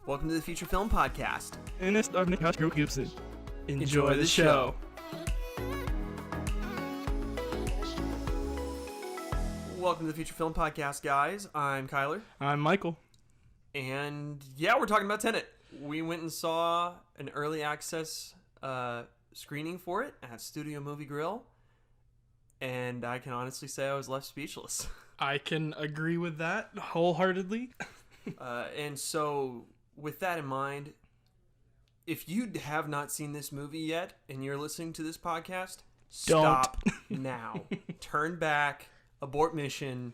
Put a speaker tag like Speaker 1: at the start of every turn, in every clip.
Speaker 1: Welcome to the Feature Film Podcast.
Speaker 2: Enjoy the show.
Speaker 1: Welcome to the Feature Film Podcast, guys. I'm Kyler.
Speaker 2: I'm Michael.
Speaker 1: And yeah, we're talking about Tenet. We went and saw an early access screening for it at Studio Movie Grill. And I can honestly say I was left speechless.
Speaker 2: I can agree with that wholeheartedly.
Speaker 1: And so, with that in mind, if you have not seen this movie yet and you're listening to this podcast, stop now. Turn back, abort mission,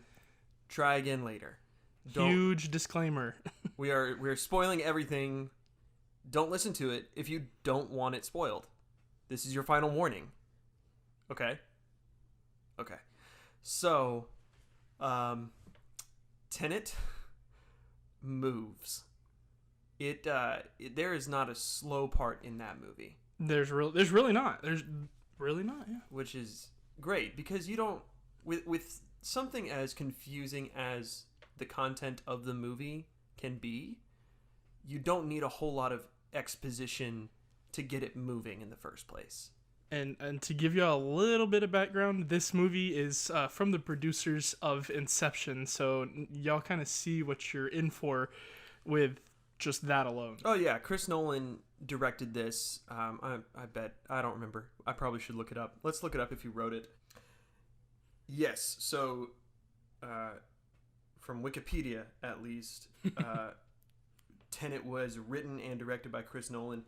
Speaker 1: try again later.
Speaker 2: Huge disclaimer.
Speaker 1: We're spoiling everything. Don't listen to it if you don't want it spoiled. This is your final warning. Okay? Okay. So, Tenet moves. There is not a slow part in that movie.
Speaker 2: There's really not. There's really not, yeah.
Speaker 1: Which is great because you don't with something as confusing as the content of the movie can be, you don't need a whole lot of exposition to get it moving in the first place.
Speaker 2: And to give you a little bit of background, this movie is from the producers of Inception, so y'all kind of see what you're in for with just that alone.
Speaker 1: Oh yeah, Chris Nolan directed this. I bet. I don't remember. I probably should look it up. Let's look it up if he wrote it. Yes, so from Wikipedia at least, Tenet was written and directed by Chris Nolan.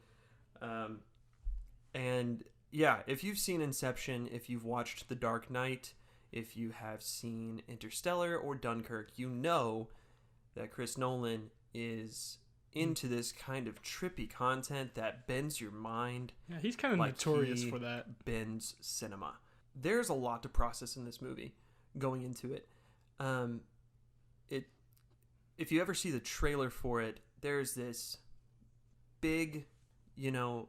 Speaker 1: And yeah, if you've seen Inception, if you've watched The Dark Knight, if you have seen Interstellar or Dunkirk, you know that Chris Nolan is into this kind of trippy content that bends your mind.
Speaker 2: Yeah, he's kind of notorious for that.
Speaker 1: Bends cinema. There's a lot to process in this movie going into it. If you ever see the trailer for it, there's this big,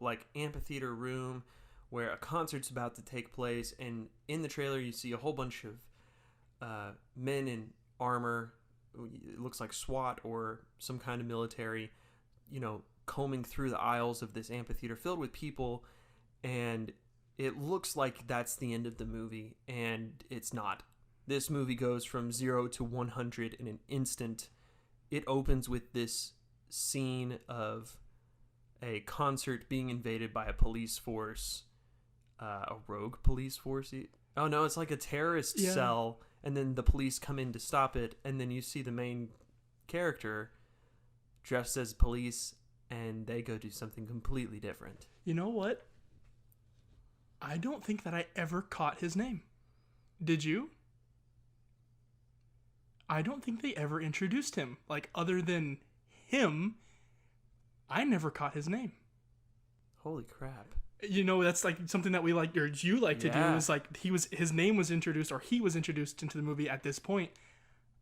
Speaker 1: like amphitheater room where a concert's about to take place, and in the trailer you see a whole bunch of men in armor. It looks like SWAT or some kind of military, combing through the aisles of this amphitheater filled with people, and it looks like that's the end of the movie, and it's not. This movie goes from 0 to 100 in an instant. It opens with this scene of a concert being invaded by a police force, a rogue police force. Oh no, it's like a terrorist cell, and then the police come in to stop it, and then you see the main character dressed as police, and they go do something completely different.
Speaker 2: You know what? I don't think that I ever caught his name. Did you? I don't think they ever introduced him. Like, other than him, I never caught his name.
Speaker 1: Holy crap.
Speaker 2: That's like something that we like, or you like to do, is like his name was introduced, or he was introduced into the movie at this point.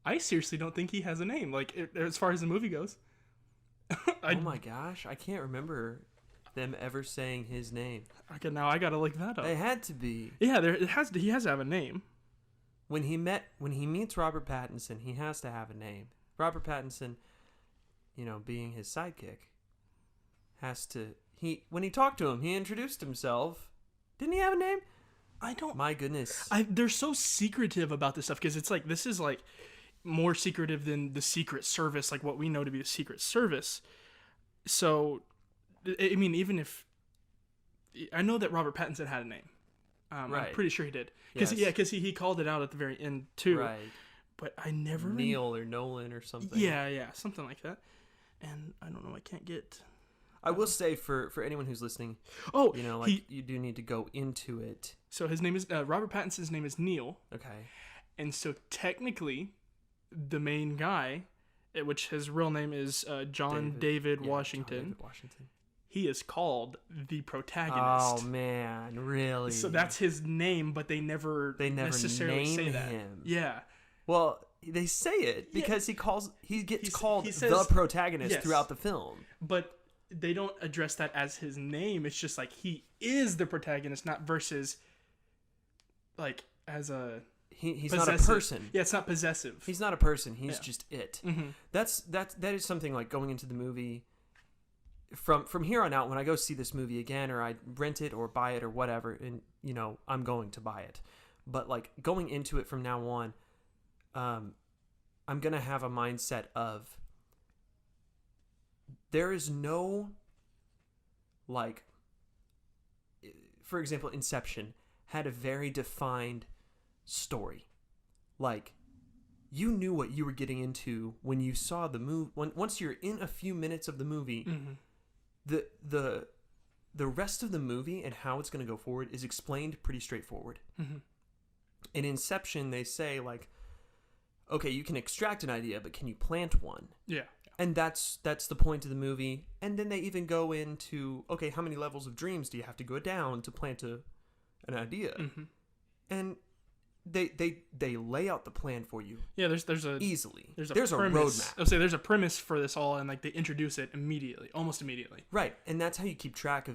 Speaker 2: I seriously don't think he has a name, like, as far as the movie goes.
Speaker 1: Oh my gosh, I can't remember them ever saying his name.
Speaker 2: Okay, now I gotta look that up.
Speaker 1: They had to be.
Speaker 2: Yeah, he has to have a name.
Speaker 1: When he meets Robert Pattinson, he has to have a name. Robert Pattinson, being his sidekick, has to. When he talked to him, he introduced himself. Didn't he have a name?
Speaker 2: I don't.
Speaker 1: My goodness.
Speaker 2: They're so secretive about this stuff, because it's like, this is like more secretive than the Secret Service, like what we know to be the Secret Service. So, I mean, even if I know that Robert Pattinson had a name, right. I'm pretty sure he did, because he called it out at the very end too. Right. But I never
Speaker 1: Neil or Nolan or something.
Speaker 2: Yeah, something like that. And I don't know. I can't get.
Speaker 1: I will say for anyone who's listening, you do need to go into it.
Speaker 2: So his name is Robert Pattinson's name is Neil.
Speaker 1: Okay.
Speaker 2: And so technically, the main guy, which his real name is John David Washington.
Speaker 1: John David Washington.
Speaker 2: He is called the protagonist.
Speaker 1: Oh man, really?
Speaker 2: So that's his name, but they never necessarily
Speaker 1: name
Speaker 2: say that.
Speaker 1: Him.
Speaker 2: Yeah.
Speaker 1: Well, they say it because he gets called the protagonist throughout the film.
Speaker 2: But they don't address that as his name. It's just like he is the protagonist, not versus like as a
Speaker 1: he's
Speaker 2: possessive.
Speaker 1: Not a person.
Speaker 2: Yeah, it's not possessive.
Speaker 1: He's not a person. He's just it.
Speaker 2: Mm-hmm.
Speaker 1: That is something like going into the movie. from here on out, when I go see this movie again, or I rent it or buy it or whatever, and I'm going to buy it, but like going into it from now on, I'm gonna have a mindset of there is no, like, for example, Inception had a very defined story. Like, you knew what you were getting into when you saw the movie. Once you're in a few minutes of the movie, the rest of the movie and how it's going to go forward is explained pretty straightforward. In Inception, they say, like, okay, you can extract an idea, but can you plant one?
Speaker 2: Yeah.
Speaker 1: And that's the point of the movie. And then they even go into, okay, how many levels of dreams do you have to go down to plant an idea? And they lay out the plan for you.
Speaker 2: Yeah, there's a
Speaker 1: easily.
Speaker 2: There's a
Speaker 1: roadmap.
Speaker 2: I'll say there's a premise for this all, and like they introduce it immediately, almost immediately.
Speaker 1: Right, and that's how you keep track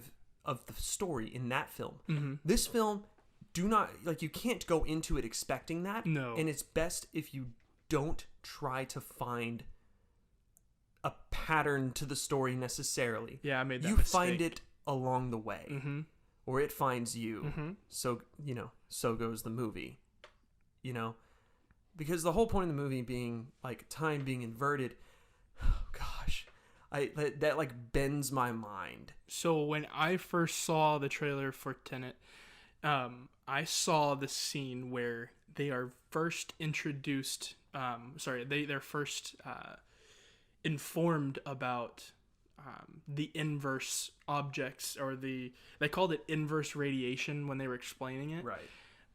Speaker 1: of the story in that film. This film, you can't go into it expecting that.
Speaker 2: No.
Speaker 1: And it's best if you don't try to find a pattern to the story necessarily.
Speaker 2: Yeah, I made that
Speaker 1: You
Speaker 2: mistake.
Speaker 1: find it along the way, or it finds you. So so goes the movie. Because the whole point of the movie being like time being inverted. Oh gosh, that like bends my mind. So
Speaker 2: when I first saw the trailer for Tenet, I saw the scene where they are first introduced. They're first informed about the inverse objects, or they called it inverse radiation when they were explaining it.
Speaker 1: Right.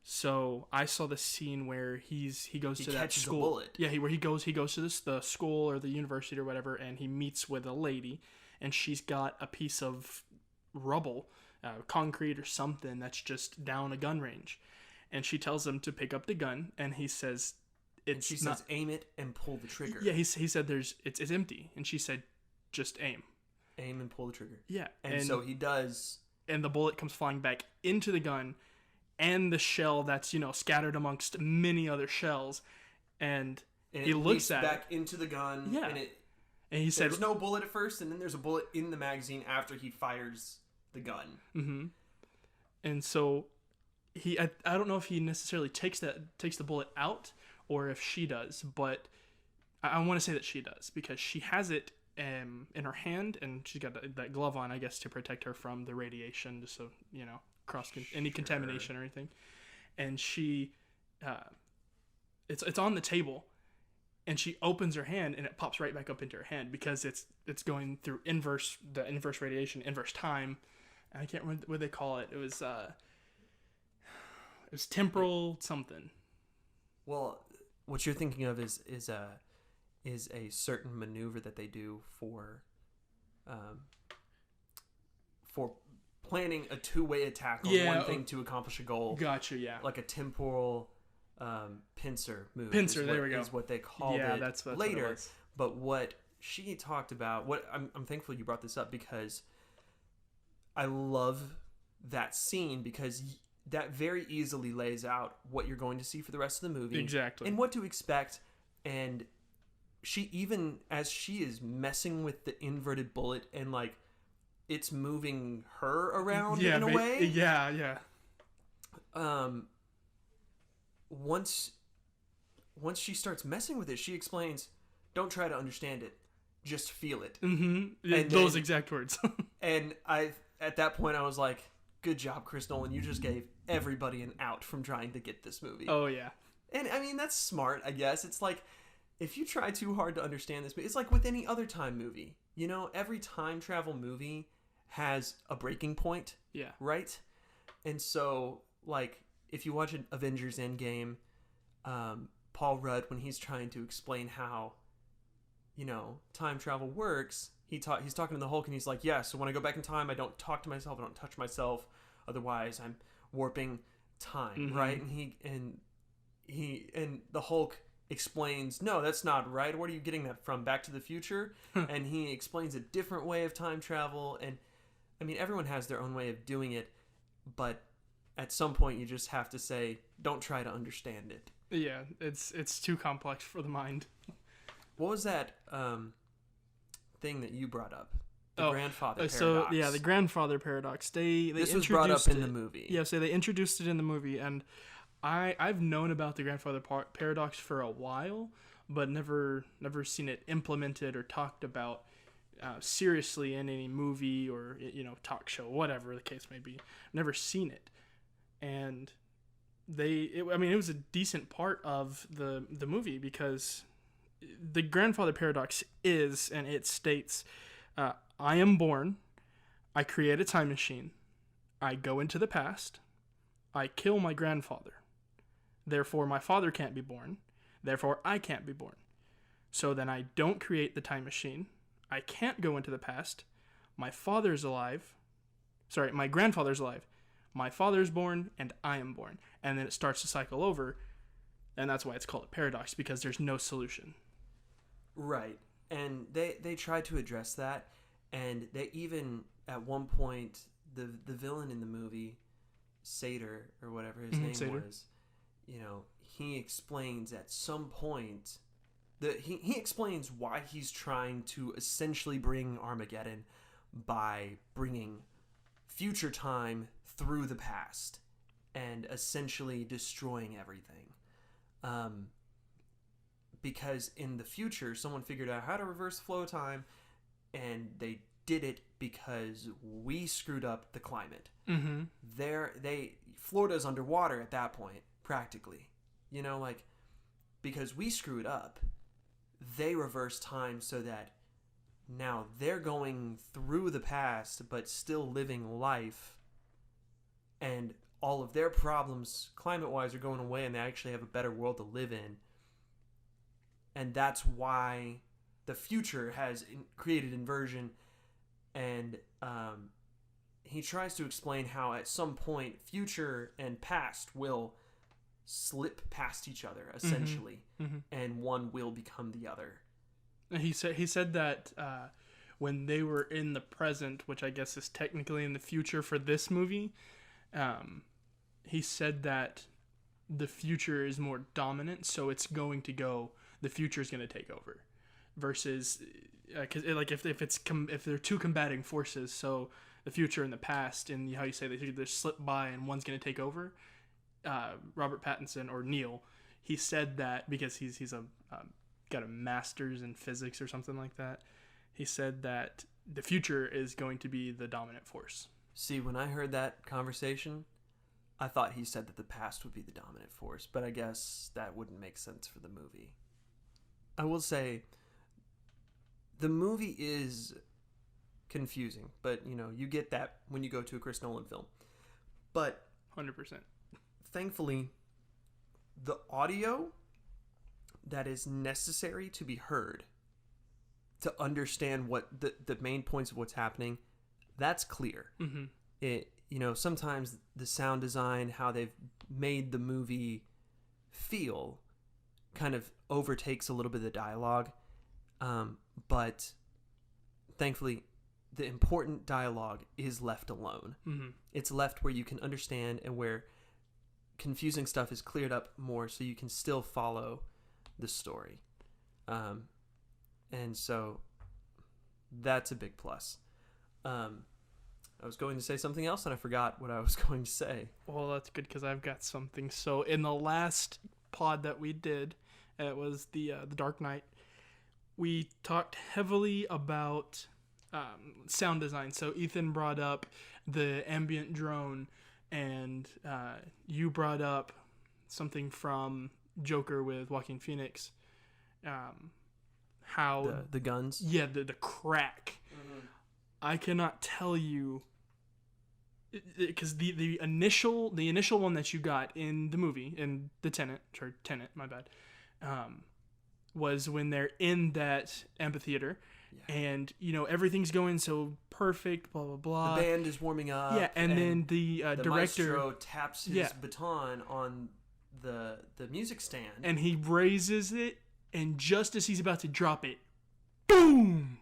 Speaker 2: So I saw the scene where he goes to that school.
Speaker 1: A bullet.
Speaker 2: Yeah, where he goes to the school or the university or whatever, and he meets with a lady, and she's got a piece of rubble, concrete or something that's just down a gun range, and she tells him to pick up the gun, and he says,
Speaker 1: She says, aim it and pull the trigger.
Speaker 2: Yeah, he said it's empty, and she said, just aim.
Speaker 1: Aim and pull the trigger.
Speaker 2: Yeah,
Speaker 1: and so he does,
Speaker 2: and the bullet comes flying back into the gun, and the shell that's scattered amongst many other shells, and he looks at
Speaker 1: back into the gun.
Speaker 2: Yeah,
Speaker 1: and he said, "There's no bullet at first, and then there's a bullet in the magazine after he fires the gun."
Speaker 2: And so I don't know if he necessarily takes the bullet out, or if she does, but I want to say that she does, because she has it in her hand, and she's got that glove on, I guess, to protect her from the radiation, just so any contamination or anything. And she it's on the table, and she opens her hand, and it pops right back up into her hand, because it's going through inverse radiation, inverse time. I can't remember what they call it. It was temporal something.
Speaker 1: Well, what you're thinking of is a certain maneuver that they do for planning a two-way attack on one thing to accomplish a goal.
Speaker 2: Gotcha, yeah.
Speaker 1: Like a temporal pincer move.
Speaker 2: There we go.
Speaker 1: Is what they called it
Speaker 2: that's
Speaker 1: later.
Speaker 2: What it was.
Speaker 1: But what she talked about, I'm thankful you brought this up, because I love that scene, because that very easily lays out what you're going to see for the rest of the movie.
Speaker 2: Exactly.
Speaker 1: And what to expect. And she, even as she is messing with the inverted bullet and like it's moving her around in a way.
Speaker 2: Yeah.
Speaker 1: Once she starts messing with it, she explains, "Don't try to understand it, just feel it."
Speaker 2: Yeah, and those exact words.
Speaker 1: And at that point I was like, good job, Chris Nolan. You just gave everybody an out from trying to get this movie.
Speaker 2: Oh yeah.
Speaker 1: And I mean, that's smart, I guess. It's like, if you try too hard to understand this, it's like with any other time movie. Every time travel movie has a breaking point.
Speaker 2: Yeah.
Speaker 1: Right? And so, like, if you watch an Avengers Endgame, Paul Rudd, when he's trying to explain how, time travel works, he's talking to the Hulk, and he's like, yeah, so when I go back in time, I don't talk to myself, I don't touch myself, otherwise I'm warping time, right? And the Hulk explains, no, that's not right. Where are you getting that from? Back to the Future? And he explains a different way of time travel. And I mean, everyone has their own way of doing it, but at some point you just have to say, don't try to understand it.
Speaker 2: Yeah, it's too complex for the mind.
Speaker 1: What was that thing that you brought up The grandfather paradox.
Speaker 2: So yeah, the grandfather paradox.
Speaker 1: This was brought up in the movie.
Speaker 2: Yeah, so they introduced it in the movie, and I've known about the grandfather paradox for a while, but never seen it implemented or talked about seriously in any movie or talk show, whatever the case may be. Never seen it, and it was a decent part of the movie because the grandfather paradox is, and it states, I am born, I create a time machine, I go into the past, I kill my grandfather. Therefore, my father can't be born. Therefore, I can't be born. So then I don't create the time machine. I can't go into the past. My father's alive. Sorry, my grandfather's alive. My father's born, and I am born. And then it starts to cycle over. And that's why it's called a paradox, because there's no solution.
Speaker 1: Right. And they tried to address that. And they even, at one point, the villain in the movie, Sator, or whatever his name
Speaker 2: Sator.
Speaker 1: was, he explains at some point he explains why he's trying to essentially bring Armageddon by bringing future time through the past and essentially destroying everything. Because in the future, someone figured out how to reverse the flow of time, and they did it because we screwed up the climate.
Speaker 2: Mm-hmm.
Speaker 1: Florida's underwater at that point, practically. Because we screwed up, they reversed time so that now they're going through the past but still living life, and all of their problems climate-wise are going away, and they actually have a better world to live in. And that's why the future has created inversion, and he tries to explain how at some point future and past will slip past each other, essentially, and one will become the other.
Speaker 2: He said that when they were in the present, which I guess is technically in the future for this movie, he said that the future is more dominant, so it's going to go. The future is going to take over, versus if they're two combating forces, so the future and the past, and how you say they slip by and one's going to take over. Robert Pattinson, or Neil, he said that because he's got a master's in physics or something like that. He said that the future is going to be the dominant force.
Speaker 1: See, when I heard that conversation, I thought he said that the past would be the dominant force, but I guess that wouldn't make sense for the movie. I will say, the movie is confusing, but you get that when you go to a Chris Nolan film. But
Speaker 2: 100%.
Speaker 1: Thankfully, the audio that is necessary to be heard to understand what the main points of what's happening, that's clear.
Speaker 2: Mm-hmm.
Speaker 1: It sometimes the sound design, how they've made the movie feel, kind of overtakes a little bit of the dialogue, but thankfully the important dialogue is left alone.
Speaker 2: Mm-hmm. It's
Speaker 1: left where you can understand, and where confusing stuff is cleared up more so you can still follow the story. And so that's a big plus. I was going to say something else and I forgot what I was going to say.
Speaker 2: Well, that's good because I've got something. So in the last pod that we did, it was the Dark Knight, we talked heavily about sound design. So Ethan brought up the ambient drone, and you brought up something from Joker with Joaquin Phoenix. How
Speaker 1: the guns?
Speaker 2: Yeah, the crack. Mm-hmm. I cannot tell you, because the initial one that you got in the movie, in the Tenet, my bad, was when they're in that amphitheater. Yeah. And everything's going so perfect, blah blah blah.
Speaker 1: The band is warming up.
Speaker 2: Yeah, and then the director
Speaker 1: maestro taps his baton on the music stand,
Speaker 2: and he raises it, and just as he's about to drop it, boom!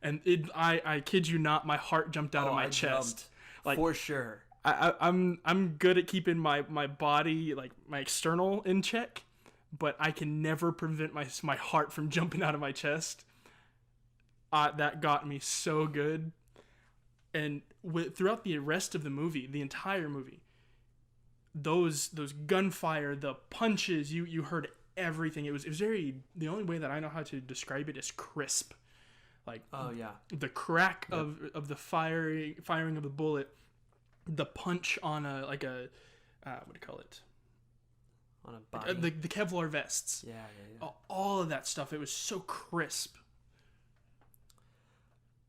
Speaker 2: And I kid you not, my heart jumped out of my chest.
Speaker 1: Like, for sure.
Speaker 2: I'm good at keeping my body, like my external, in check, but I can never prevent my heart from jumping out of my chest. that got me so good. And throughout the rest of the movie, the entire movie, those gunfire, the punches, you heard everything. It was very, the only way that I know how to describe it is crisp. Like,
Speaker 1: oh yeah,
Speaker 2: the crack of the firing of the bullet, the punch on a what do you call it?
Speaker 1: On a body.
Speaker 2: The Kevlar vests.
Speaker 1: Yeah.
Speaker 2: All of that stuff. It was so crisp.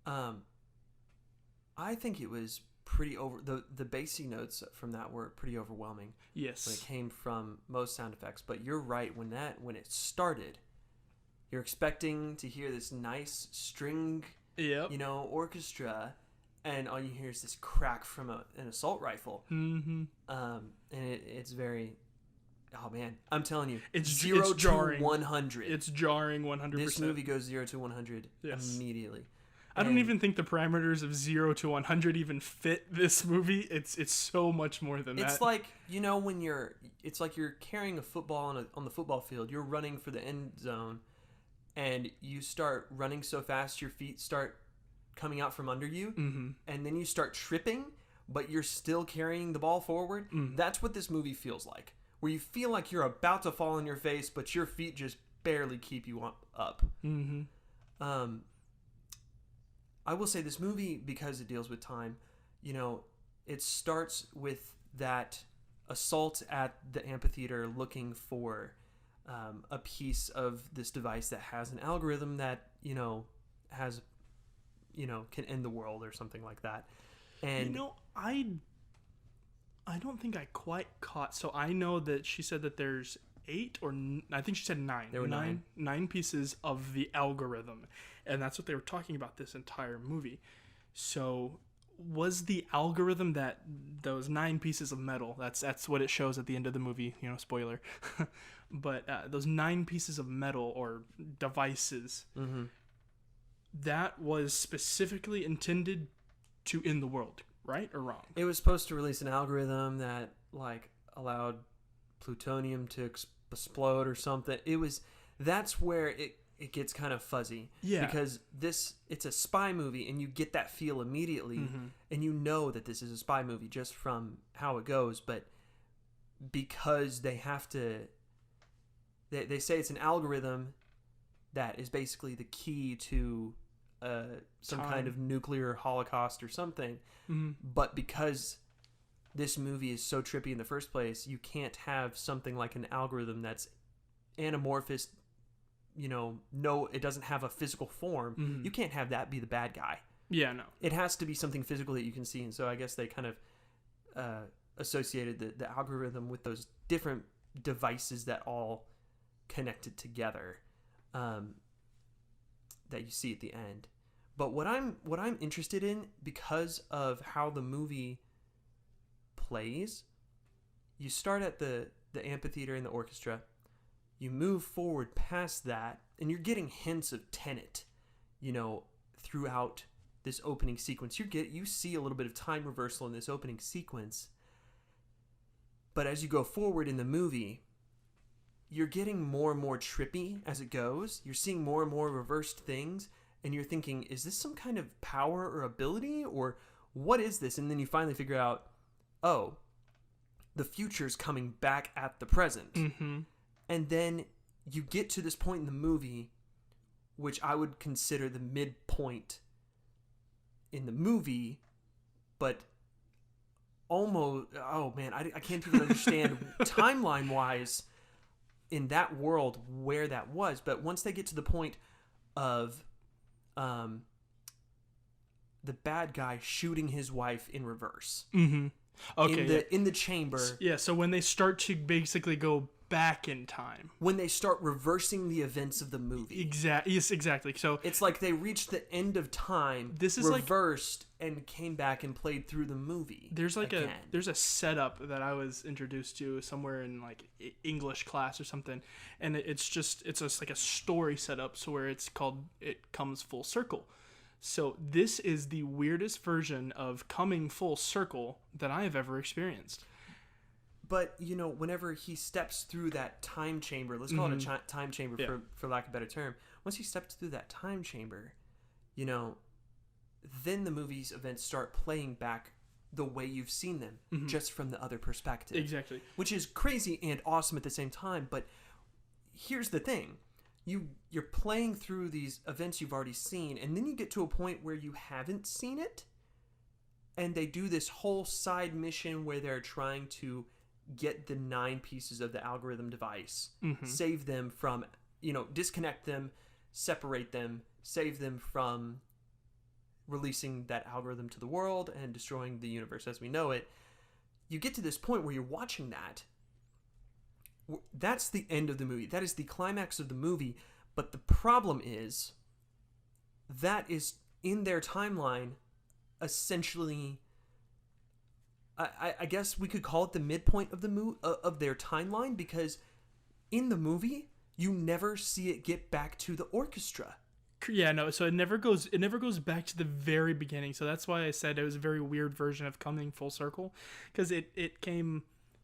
Speaker 1: I think it was pretty the basic notes from that were pretty overwhelming.
Speaker 2: Yes.
Speaker 1: When it came from most sound effects, but you're right, when it started, you're expecting to hear this nice string, orchestra, and all you hear is this crack from an assault rifle.
Speaker 2: Mm-hmm.
Speaker 1: And it's very, oh man, I'm telling you,
Speaker 2: it's
Speaker 1: 0 to
Speaker 2: jarring.
Speaker 1: 100.
Speaker 2: It's jarring 100%.
Speaker 1: This movie goes 0 to 100 immediately.
Speaker 2: I don't even think the parameters of 0 to 100 even fit this movie. It's so much more than that.
Speaker 1: It's like, it's like you're carrying a football on the football field. You're running for the end zone, and you start running so fast your feet start coming out from under you, and then you start tripping, but you're still carrying the ball forward. That's what this movie feels like, where you feel like you're about to fall on your face, but your feet just barely keep you up. I will say this movie, because it deals with time, it starts with that assault at the amphitheater looking for a piece of this device that has an algorithm that, has, can end the world or something like that. And
Speaker 2: I don't think I quite caught. So I know that she said that there's 8 or I think she said 9.
Speaker 1: There were
Speaker 2: 9 pieces of the algorithm, and that's what they were talking about this entire movie. So was the algorithm that those 9 pieces of metal? That's what it shows at the end of the movie. Spoiler. But those 9 pieces of metal or devices, that was specifically intended to end the world, right or wrong?
Speaker 1: It was supposed to release an algorithm that allowed plutonium to explode or something. That's where it gets kind of fuzzy.
Speaker 2: Yeah.
Speaker 1: Because it's a spy movie, and you get that feel immediately, and you know that this is a spy movie just from how it goes. But because they have to, they say it's an algorithm that is basically the key to some kind of nuclear holocaust or something. But because this movie is so trippy in the first place, you can't have something like an algorithm that's anamorphous, no, it doesn't have a physical form. You can't have that be the bad guy.
Speaker 2: Yeah, no.
Speaker 1: It has to be something physical that you can see. And so I guess they kind of associated the algorithm with those different devices that all connected together, that you see at the end. But what I'm interested in, because of how the movie plays, you start at the amphitheater and the orchestra, you move forward past that, and you're getting hints of Tenet, throughout this opening sequence. You see a little bit of time reversal in this opening sequence, but as you go forward in the movie, you're getting more and more trippy as it goes. You're seeing more and more reversed things, and you're thinking, is this some kind of power or ability, or what is this? And then you finally figure out, oh, the future's coming back at the present. And then you get to this point in the movie, which I would consider the midpoint in the movie, but almost, oh man, I can't even understand timeline-wise in that world where that was. But once they get to the point of the bad guy shooting his wife in reverse.
Speaker 2: Okay.
Speaker 1: In the chamber.
Speaker 2: Yeah, so when they start to basically go back in time,
Speaker 1: when they start reversing the events of the movie.
Speaker 2: Yes, exactly. So
Speaker 1: it's like they reached the end of time,
Speaker 2: this is
Speaker 1: reversed, and came back and played through the movie.
Speaker 2: There's there's a setup that I was introduced to somewhere in English class or something, and it's just like a story setup, so where it's called It Comes Full Circle. So this is the weirdest version of coming full circle that I have ever experienced.
Speaker 1: But, whenever he steps through that time chamber, let's call it a time chamber for lack of a better term. Once he steps through that time chamber, you know, then the movie's events start playing back the way you've seen them, just from the other perspective.
Speaker 2: Exactly.
Speaker 1: Which is crazy and awesome at the same time. But here's the thing. You're playing through these events you've already seen, and then you get to a point where you haven't seen it, and they do this whole side mission where they're trying to get the 9 pieces of the algorithm device, save them from, disconnect them, separate them, save them from releasing that algorithm to the world and destroying the universe as we know it. You get to this point where you're watching that. That's the end of the movie. That is the climax of the movie. But the problem is that is in their timeline essentially, I guess we could call it the midpoint of of their timeline, because in the movie you never see it get back to the orchestra.
Speaker 2: Yeah, no. So it never goes back to the very beginning. So that's why I said it was a very weird version of coming full circle, because it came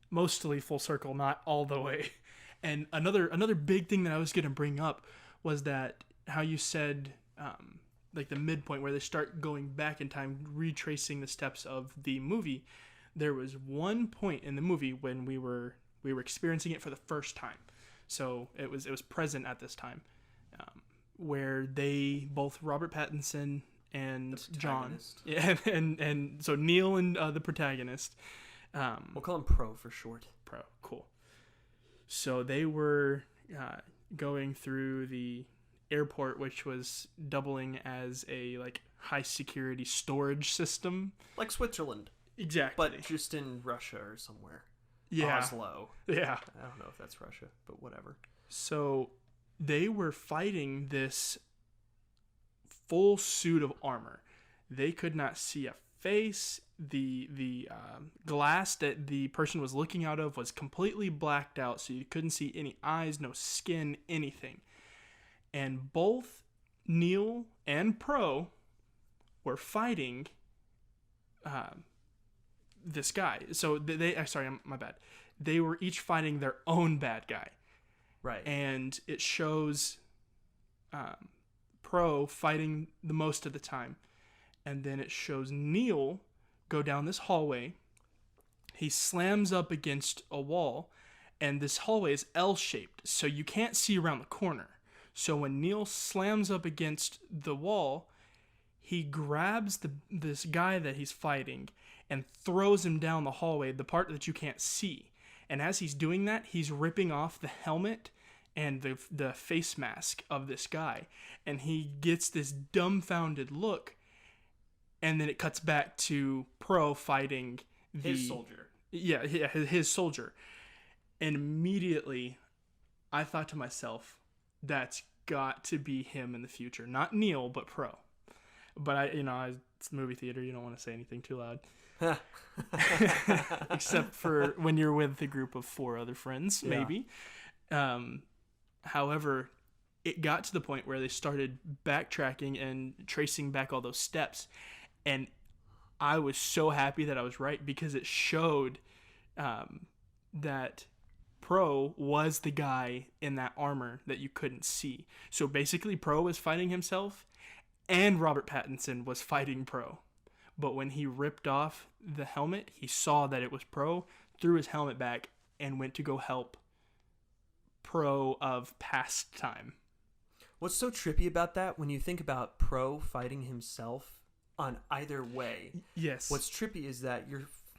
Speaker 2: mostly full circle, not all the way. And another big thing that I was going to bring up was that how you said like the midpoint where they start going back in time, retracing the steps of the movie. There was one point in the movie when we were experiencing it for the first time. So it was present at this time, where they both, Robert Pattinson and John, and so Neil and the protagonist.
Speaker 1: We'll call him Pro for short.
Speaker 2: Pro, cool. So they were going through the airport, which was doubling as a like high security storage system,
Speaker 1: like Switzerland.
Speaker 2: Exactly.
Speaker 1: But just in Russia or somewhere.
Speaker 2: Yeah.
Speaker 1: Oslo.
Speaker 2: Yeah.
Speaker 1: I don't know if that's Russia, but whatever.
Speaker 2: So they were fighting this full suit of armor. They could not see a face. The glass that the person was looking out of was completely blacked out, so you couldn't see any eyes, no skin, anything. And both Neil and Pro were fighting this guy. So my bad. They were each fighting their own bad guy.
Speaker 1: Right.
Speaker 2: And it shows Pro fighting the most of the time. And then it shows Neil go down this hallway. He slams up against a wall, and this hallway is L-shaped, so you can't see around the corner. So when Neil slams up against the wall, he grabs this guy that he's fighting and throws him down the hallway, the part that you can't see. And as he's doing that, he's ripping off the helmet and the face mask of this guy. And he gets this dumbfounded look. And then it cuts back to Pro fighting
Speaker 1: his soldier.
Speaker 2: Yeah, his soldier. And immediately, I thought to myself, that's got to be him in the future. Not Neil, but Pro. But it's a movie theater. You don't want to say anything too loud. Except for when you're with a group of 4 other friends, maybe. However, it got to the point where they started backtracking and tracing back all those steps. And I was so happy that I was right, because it showed that Pro was the guy in that armor that you couldn't see. So basically, Pro was fighting himself, and Robert Pattinson was fighting Pro. But when he ripped off the helmet, he saw that it was Pro, threw his helmet back, and went to go help Pro of past time.
Speaker 1: What's so trippy about that, when you think about Pro fighting himself on either way?
Speaker 2: Yes.
Speaker 1: What's trippy is that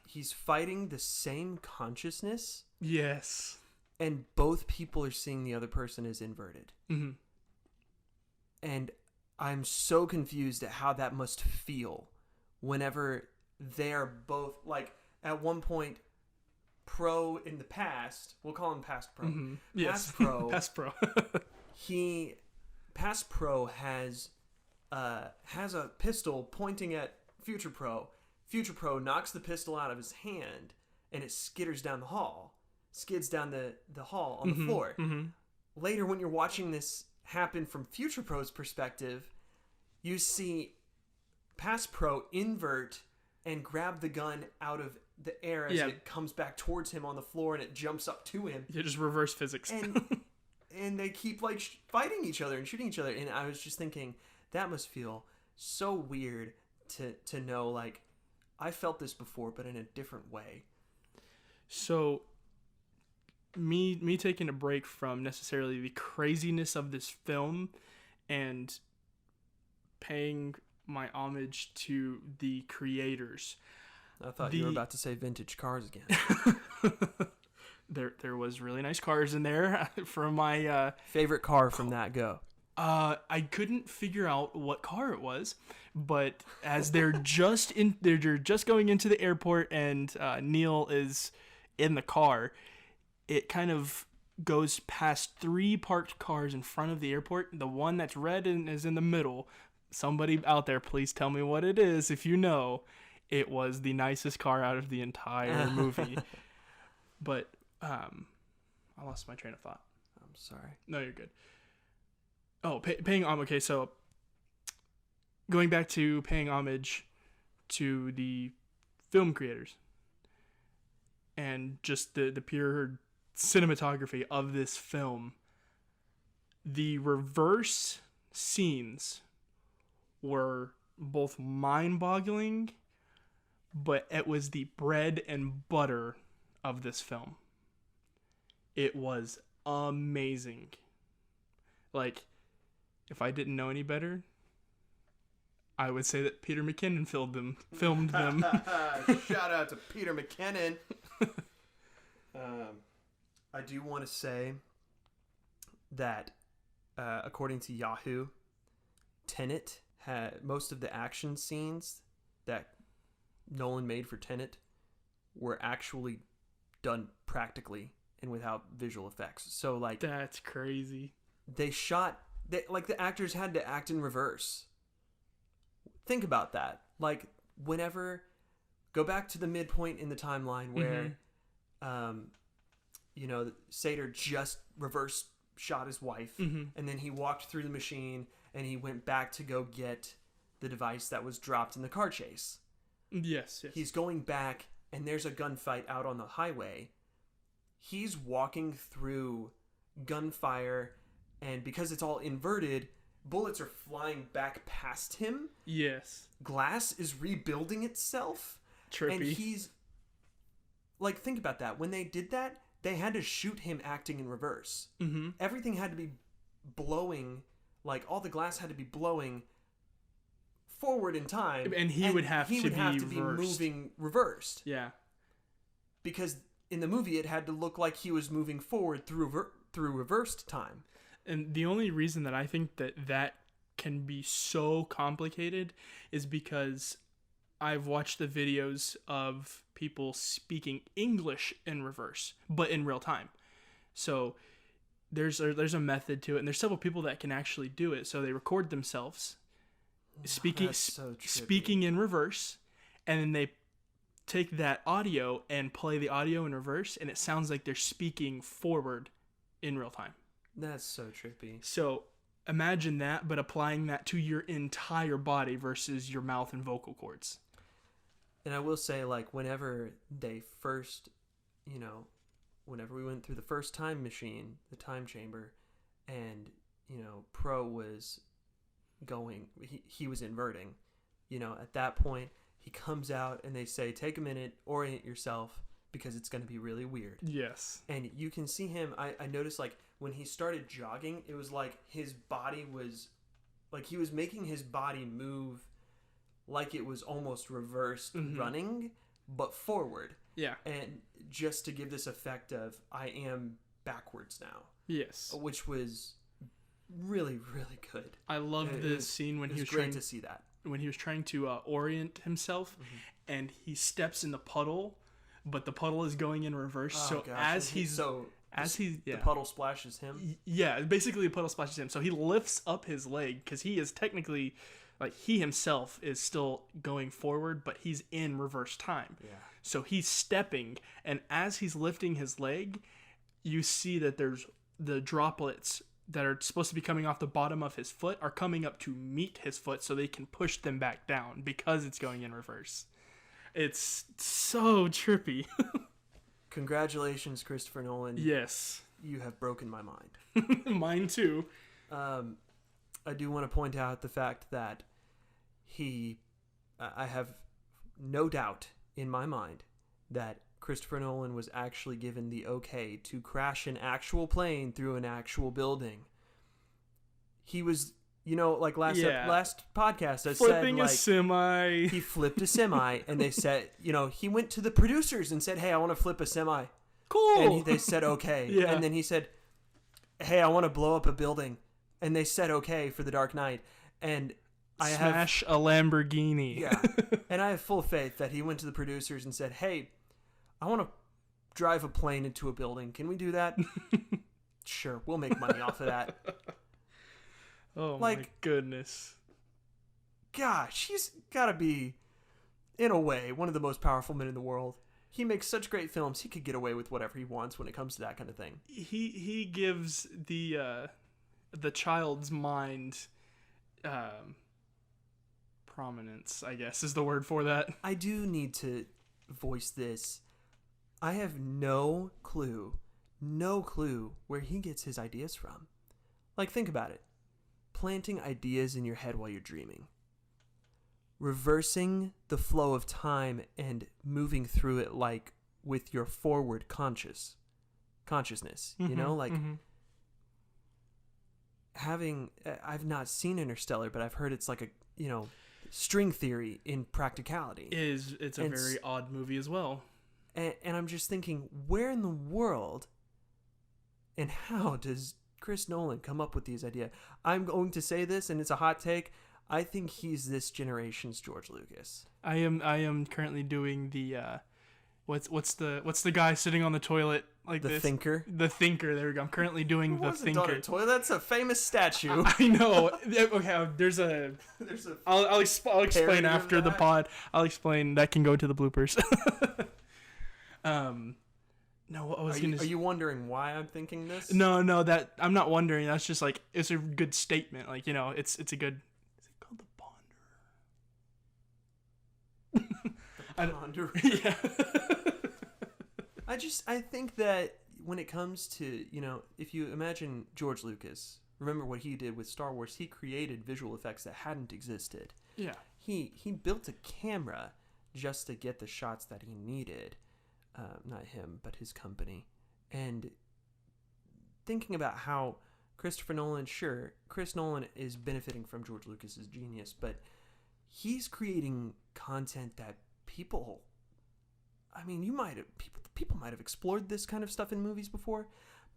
Speaker 1: he's fighting the same consciousness.
Speaker 2: Yes.
Speaker 1: And both people are seeing the other person as inverted.
Speaker 2: Mm-hmm.
Speaker 1: And I'm so confused at how that must feel whenever they're both, like, at one point, Pro in the past, we'll call him Past Pro.
Speaker 2: Mm-hmm. Yes.
Speaker 1: Past Pro. Past Pro has a pistol pointing at Future Pro. Future Pro knocks the pistol out of his hand, and it skids down the hall on the floor.
Speaker 2: Mm-hmm.
Speaker 1: Later, when you're watching this happen from Future Pro's perspective, you see Past Pro invert and grab the gun out of the air as it comes back towards him on the floor, and it jumps up to him.
Speaker 2: Yeah, just reverse physics.
Speaker 1: And they keep like fighting each other and shooting each other. And I was just thinking, that must feel so weird to know, like, I felt this before, but in a different way.
Speaker 2: So me taking a break from necessarily the craziness of this film and paying my homage to the creators.
Speaker 1: I thought you were about to say vintage cars again.
Speaker 2: There was really nice cars in there from my
Speaker 1: favorite car from that go.
Speaker 2: I couldn't figure out what car it was, but as they're just going into the airport and Neil is in the car, it kind of goes past 3 parked cars in front of the airport. The one that's red and is in the middle. Somebody out there, please tell me what it is if you know. It was the nicest car out of the entire movie. But I lost my train of thought.
Speaker 1: I'm sorry.
Speaker 2: No, you're good. Oh, paying homage. Okay, so going back to paying homage to the film creators and just the pure cinematography of this film, the reverse scenes were both mind-boggling, but it was the bread and butter of this film. It was amazing. Like, if I didn't know any better, I would say that Peter McKinnon filmed them.
Speaker 1: Shout out to Peter McKinnon. I do want to say that according to Yahoo, Tenet had most of the action scenes that Nolan made for Tenet were actually done practically and without visual effects. So, like,
Speaker 2: that's crazy.
Speaker 1: The actors had to act in reverse. Think about that. Like, go back to the midpoint in the timeline where, Sator just reverse shot his wife, and then he walked through the machine, and he went back to go get the device that was dropped in the car chase.
Speaker 2: Yes.
Speaker 1: He's going back, and there's a gunfight out on the highway. He's walking through gunfire, and because it's all inverted, bullets are flying back past him.
Speaker 2: Yes.
Speaker 1: Glass is rebuilding itself.
Speaker 2: Trippy.
Speaker 1: And he's... Like, think about that. When they did that, they had to shoot him acting in reverse. Mm-hmm. Everything had to be blowing... Like, all the glass had to be blowing forward in time.
Speaker 2: And he would have to be
Speaker 1: moving reversed.
Speaker 2: Yeah.
Speaker 1: Because in the movie, it had to look like he was moving forward through reversed time.
Speaker 2: And the only reason that I think that can be so complicated is because I've watched the videos of people speaking English in reverse, but in real time. So there's a method to it, and there's several people that can actually do it. So they record themselves speaking in reverse, and then they take that audio and play the audio in reverse, and it sounds like they're speaking forward in real time.
Speaker 1: That's so trippy.
Speaker 2: So imagine that, but applying that to your entire body versus your mouth and vocal cords.
Speaker 1: And I will say, like, whenever we went through the first time machine, the time chamber, and, Pro was going, he was inverting, at that point, he comes out and they say, take a minute, orient yourself, because it's going to be really weird.
Speaker 2: Yes.
Speaker 1: And you can see him, I noticed, like, when he started jogging, it was like his body was, like, he was making his body move like it was almost reversed running, but forward.
Speaker 2: Yeah.
Speaker 1: And just to give this effect of, I am backwards now.
Speaker 2: Yes.
Speaker 1: Which was really, really good.
Speaker 2: I loved the scene when he was
Speaker 1: great to see that.
Speaker 2: When he was trying to orient himself, and he steps in the puddle, but the puddle is going in reverse.
Speaker 1: Oh,
Speaker 2: so
Speaker 1: gosh. The puddle splashes him.
Speaker 2: Yeah, basically the puddle splashes him. So he lifts up his leg because he is technically, like, he himself is still going forward, but he's in reverse time.
Speaker 1: Yeah.
Speaker 2: So he's stepping, and as he's lifting his leg, you see that there's the droplets that are supposed to be coming off the bottom of his foot are coming up to meet his foot so they can push them back down because it's going in reverse. It's so trippy.
Speaker 1: Congratulations, Christopher Nolan.
Speaker 2: Yes.
Speaker 1: You have broken my mind.
Speaker 2: Mine too.
Speaker 1: I do want to point out the fact that I have no doubt in my mind that Christopher Nolan was actually given the okay to crash an actual plane through an actual building. He was, like last podcast, I
Speaker 2: flipping
Speaker 1: said, like,
Speaker 2: a semi.
Speaker 1: he flipped a semi, and they said, he went to the producers and said, "Hey, I want to flip a semi."
Speaker 2: Cool.
Speaker 1: And they said, "Okay."
Speaker 2: Yeah.
Speaker 1: And then he said, "Hey, I want to blow up a building." And they said, "Okay," for The Dark Knight. And
Speaker 2: Smash a Lamborghini.
Speaker 1: Yeah. And I have full faith that he went to the producers and said, "Hey, I want to drive a plane into a building. Can we do that?" Sure, we'll make money off of that.
Speaker 2: Oh, my goodness.
Speaker 1: Gosh, he's got to be, in a way, one of the most powerful men in the world. He makes such great films. He could get away with whatever he wants when it comes to that kind of thing.
Speaker 2: He gives the child's mind prominence, I guess, is the word for that.
Speaker 1: I do need to voice this. I have no clue where he gets his ideas from. Like, think about it. Planting ideas in your head while you're dreaming. Reversing the flow of time and moving through it like with your forward consciousness.
Speaker 2: Mm-hmm.
Speaker 1: Having, I've not seen Interstellar, but I've heard it's like a, string theory in practicality.
Speaker 2: It's a very odd movie as well.
Speaker 1: And I'm just thinking, where in the world and how does Chris Nolan come up with these ideas? I'm going to say this, and it's a hot take. I think he's this generation's George Lucas.
Speaker 2: I am currently doing the what's the guy sitting on the toilet like
Speaker 1: the
Speaker 2: this?
Speaker 1: Thinker.
Speaker 2: The Thinker. There we go. I'm currently doing the Thinker.
Speaker 1: On a toilet? That's a famous statue.
Speaker 2: I know. Okay, there's a. I'll explain after the pod. I'll explain. That can go to the bloopers. No, what was
Speaker 1: Are you wondering why I'm thinking this?
Speaker 2: No, that I'm not wondering. That's just like it's a good statement. Like, it's a good. Is it called the Ponder?
Speaker 1: Yeah.
Speaker 2: Yeah.
Speaker 1: I think that when it comes to, if you imagine George Lucas, remember what he did with Star Wars, he created visual effects that hadn't existed.
Speaker 2: Yeah.
Speaker 1: He built a camera just to get the shots that he needed. Not him, but his company. And thinking about how Chris Nolan is benefiting from George Lucas's genius, but he's creating content that people might have explored this kind of stuff in movies before,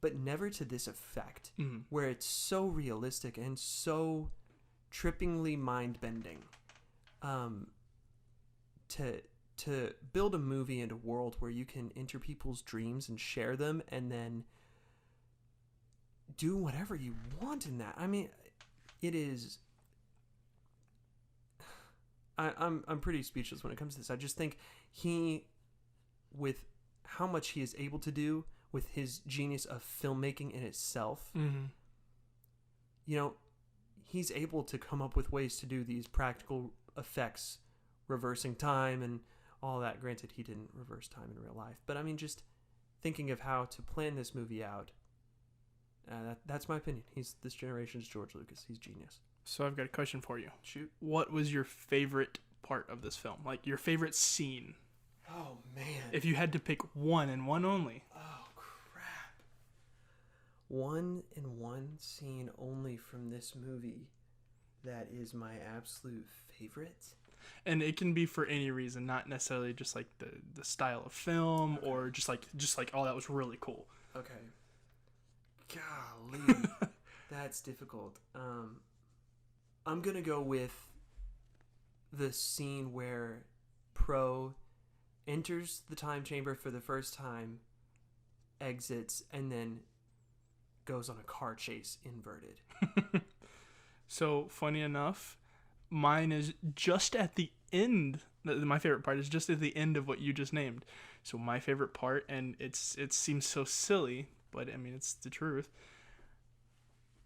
Speaker 1: but never to this effect, where it's so realistic and so trippingly mind-bending. To build a movie and a world where you can enter people's dreams and share them and then do whatever you want in that. I mean, it is... I'm pretty speechless when it comes to this. I just think with how much he is able to do with his genius of filmmaking in itself, he's able to come up with ways to do these practical effects, reversing time and all that. Granted, he didn't reverse time in real life, but I mean, just thinking of how to plan this movie out, that's my opinion. He's this generation's George Lucas. He's genius.
Speaker 2: So I've got a question for you.
Speaker 1: Shoot.
Speaker 2: What was your favorite part of this film? Like, your favorite scene?
Speaker 1: Oh, man.
Speaker 2: If you had to pick one and one only.
Speaker 1: Oh, crap. One scene only from this movie that is my absolute favorite?
Speaker 2: And it can be for any reason, not necessarily just like the style of film, okay, or just like oh, that was really cool.
Speaker 1: Okay. Golly. That's difficult. I'm going to go with the scene where Pro enters the time chamber for the first time, exits, and then goes on a car chase inverted.
Speaker 2: So, funny enough, mine is just at the end. My favorite part is just at the end of what you just named. So my favorite part, and it seems so silly, but I mean, it's the truth.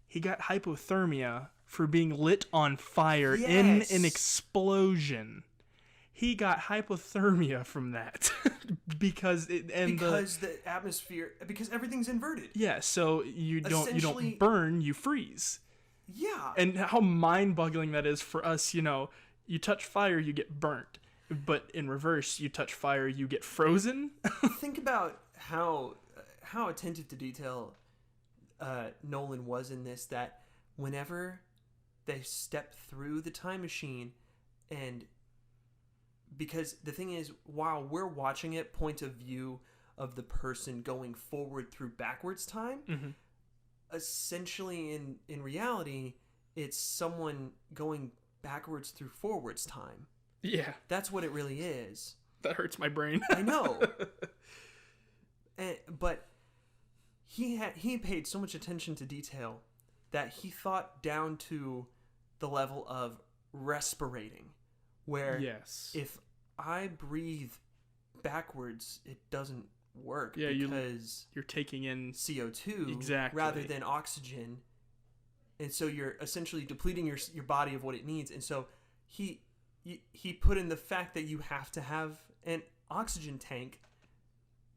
Speaker 2: He got hypothermia for being lit on fire in an explosion. He got hypothermia from that because the
Speaker 1: atmosphere, because everything's inverted.
Speaker 2: Yeah, so you don't burn, you freeze.
Speaker 1: Yeah.
Speaker 2: And how mind-boggling that is for us, You touch fire, you get burnt. But in reverse, you touch fire, you get frozen.
Speaker 1: Think about how attentive to detail Nolan was in this, that whenever they step through the time machine, and because the thing is, while we're watching it point of view of the person going forward through backwards time, essentially in reality, it's someone going backwards through forwards time.
Speaker 2: Yeah.
Speaker 1: That's what it really is.
Speaker 2: That hurts my brain.
Speaker 1: I know. But he paid so much attention to detail that he thought down to the level of respirating, where if I breathe backwards, it doesn't work because
Speaker 2: you're taking in
Speaker 1: CO2 rather than oxygen, and so you're essentially depleting your body of what it needs. And so he put in the fact that you have to have an oxygen tank,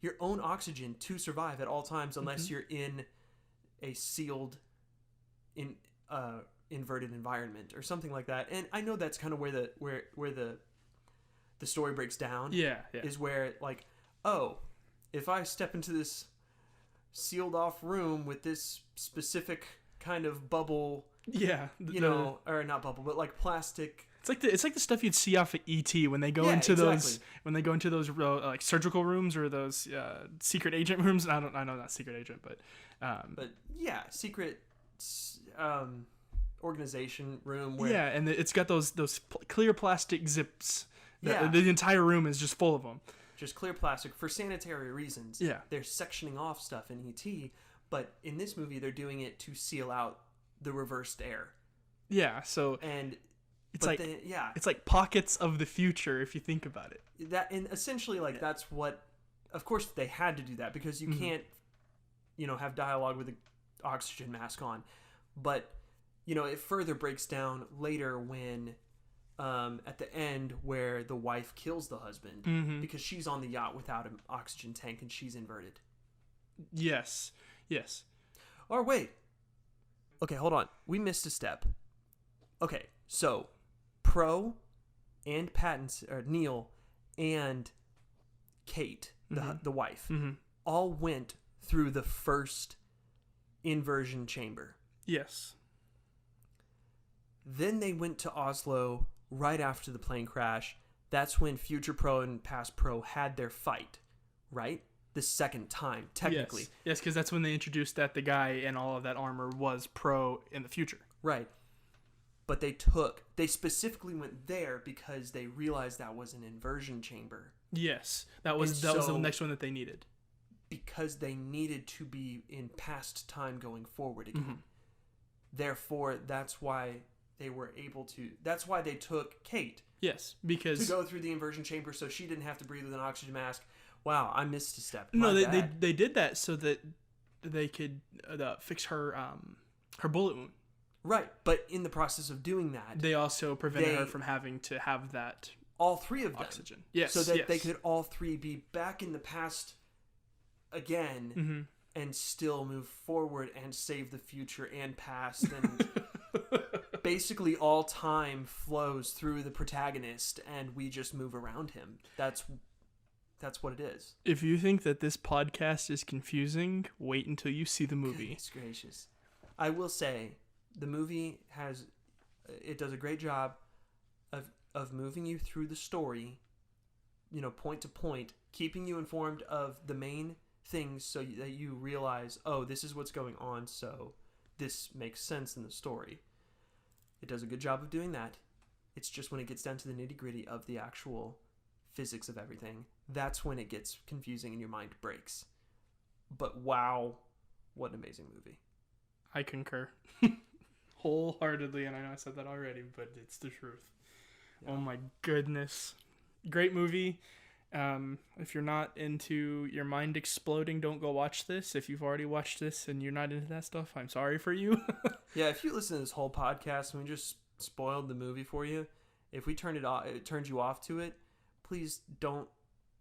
Speaker 1: your own oxygen, to survive at all times, unless you're in a sealed inverted environment or something like that. And I know that's kind of where the story breaks down. Is where, like, oh, if I step into this sealed off room with this specific kind of bubble, or not bubble, but like plastic.
Speaker 2: It's like the stuff you'd see off of E.T. when they go into those like surgical rooms or those secret agent rooms. I know not secret agent, but
Speaker 1: secret organization room where
Speaker 2: and it's got those clear plastic zips. The entire room is just full of them.
Speaker 1: Just clear plastic for sanitary reasons.
Speaker 2: Yeah,
Speaker 1: they're sectioning off stuff in E.T., but in this movie they're doing it to seal out the reversed air.
Speaker 2: Yeah, so it's like pockets of the future if you think about it.
Speaker 1: That, and essentially, like, that's what, of course they had to do that because you can't, have dialogue with an oxygen mask on. But, it further breaks down later when, at the end, where the wife kills the husband because she's on the yacht without an oxygen tank and she's inverted.
Speaker 2: Yes.
Speaker 1: Or wait. Okay, hold on. We missed a step. Okay, so Pro and Neil and Kate, the wife, all went through the first inversion chamber.
Speaker 2: Yes.
Speaker 1: Then they went to Oslo right after the plane crash. That's when future Pro and past Pro had their fight, right? The second time, technically.
Speaker 2: Yes, because that's when they introduced that the guy in all of that armor was Pro in the future.
Speaker 1: Right. But they specifically went there because they realized that was an inversion chamber.
Speaker 2: Yes, that was the next one that they needed.
Speaker 1: Because they needed to be in past time going forward again. Therefore, that's why they were able to. That's why they took Kate.
Speaker 2: Yes, because
Speaker 1: to go through the inversion chamber so she didn't have to breathe with an oxygen mask. Wow, I missed a step.
Speaker 2: No, they did that so that they could fix her bullet wound.
Speaker 1: Right, but in the process of doing that,
Speaker 2: they also prevented her from having to have that.
Speaker 1: All three of them.
Speaker 2: Oxygen. Yes,
Speaker 1: so that they could all three be back in the past again and still move forward and save the future and past, and basically all time flows through the protagonist and we just move around him. That's what it is.
Speaker 2: If you think that this podcast is confusing, wait until you see the movie.
Speaker 1: Goodness gracious. I will say the movie does a great job of moving you through the story, point to point, keeping you informed of the main things so that you realize, oh, this is what's going on, so this makes sense in the story. It does a good job of doing that. It's just when it gets down to the nitty-gritty of the actual physics of everything, that's when it gets confusing and your mind breaks. But wow, what an amazing movie.
Speaker 2: I concur. Wholeheartedly, and I know I said that already, but it's the truth. Yeah. Oh my goodness. Great movie. If you're not into your mind exploding, don't go watch this. If you've already watched this and you're not into that stuff, I'm sorry for you.
Speaker 1: Yeah, if you listen to this whole podcast and we just spoiled the movie for you, if we turned it turned you off to it, please don't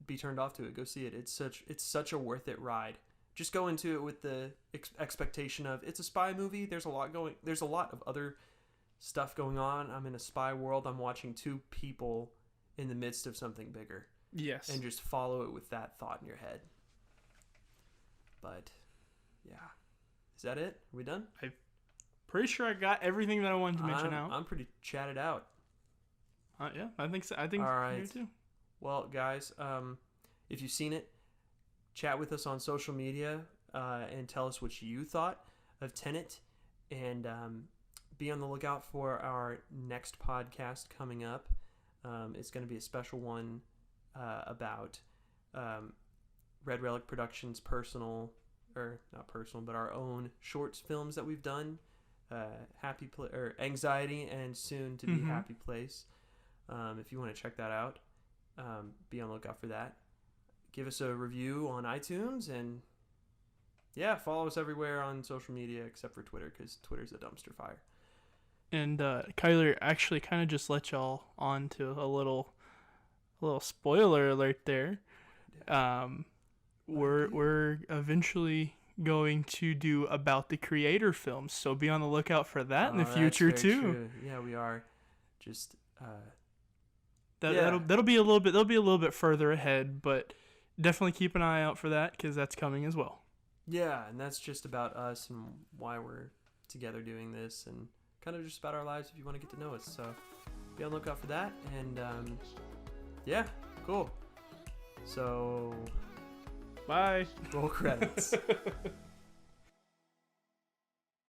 Speaker 1: be turned off to it. Go see it. It's such a worth it ride. Just go into it with the expectation of it's a spy movie. There's a lot of other stuff going on. I'm in a spy world. I'm watching two people in the midst of something bigger.
Speaker 2: Yes.
Speaker 1: And just follow it with that thought in your head. But, yeah. Is that it? Are we done?
Speaker 2: Pretty sure I got everything that I wanted to mention out.
Speaker 1: I'm pretty chatted out.
Speaker 2: Yeah, I think so. I think
Speaker 1: all right.
Speaker 2: you too.
Speaker 1: Well, guys, if you've seen it, chat with us on social media and tell us what you thought of Tenet. And be on the lookout for our next podcast coming up. It's going to be a special one about Red Relic Productions' not personal, but our own short films that we've done. Anxiety and soon to be Happy Place. If you want to check that out, be on the lookout for that. Give us a review on iTunes and follow us everywhere on social media except for Twitter, because Twitter's a dumpster fire.
Speaker 2: And Kyler actually kind of just let y'all on to a little spoiler alert there. We're eventually going to do about the creator films, so be on the lookout for that in the future too.
Speaker 1: True. Yeah, we are. Just
Speaker 2: that'll be a little bit further ahead, but definitely keep an eye out for that because that's coming as well.
Speaker 1: Yeah, and that's just about us and why we're together doing this, and kind of just about our lives if you want to get to know us. So be on the lookout for that, and cool. So
Speaker 2: bye.
Speaker 1: Roll credits.